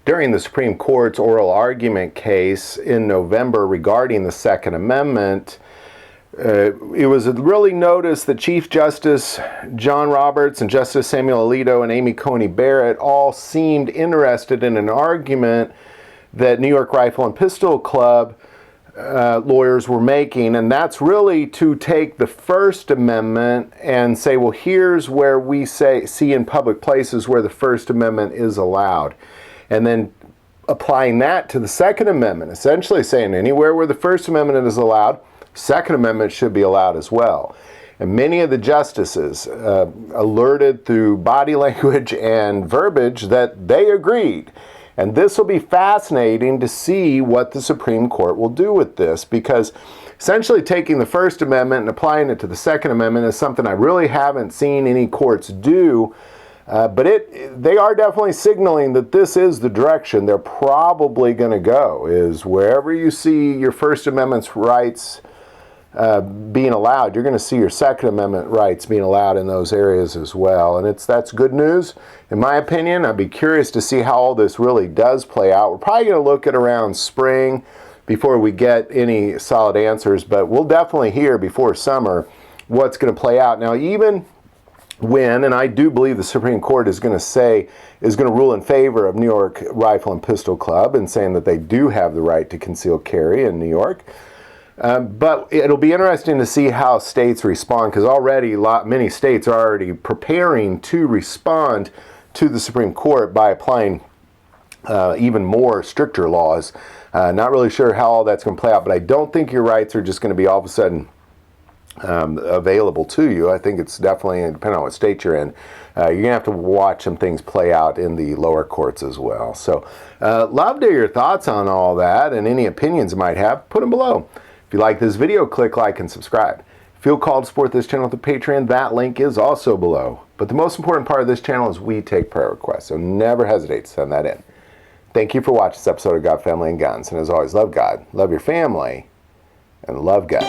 during the Supreme Court's oral argument case in November regarding the Second Amendment, it was really noticed that Chief Justice John Roberts and Justice Samuel Alito and Amy Coney Barrett all seemed interested in an argument that New York Rifle and Pistol Club lawyers were making, and that's really to take the First Amendment and say, well, here's where we see in public places where the First Amendment is allowed, and then applying that to the Second Amendment, essentially saying anywhere where the First Amendment is allowed, Second Amendment should be allowed as well. And many of the justices alerted through body language and verbiage that they agreed. And this will be fascinating to see what the Supreme Court will do with this, because essentially taking the First Amendment and applying it to the Second Amendment is something I really haven't seen any courts do. But they are definitely signaling that this is the direction they're probably going to go, is wherever you see your First Amendment's rights being allowed, you're going to see your Second Amendment rights being allowed in those areas as well. And that's good news, in my opinion. I'd be curious to see how all this really does play out. We're probably going to look at around spring before we get any solid answers, but we'll definitely hear before summer what's going to play out. Now, even when, and I do believe the Supreme Court is going to rule in favor of New York Rifle and Pistol Club and saying that they do have the right to concealed carry in New York. But it'll be interesting to see how states respond, because already many states are already preparing to respond to the Supreme Court by applying even more stricter laws. Not really sure how all that's going to play out, but I don't think your rights are just going to be all of a sudden available to you. I think it's definitely, depending on what state you're in, you're going to have to watch some things play out in the lower courts as well. So love to hear your thoughts on all that, and any opinions you might have, put them below. If you like this video, click like and subscribe. Feel called to support this channel with a Patreon, that link is also below. But the most important part of this channel is we take prayer requests, so never hesitate to send that in. Thank you for watching this episode of God, Family, and Guns. And as always, love God, love your family, and love guns.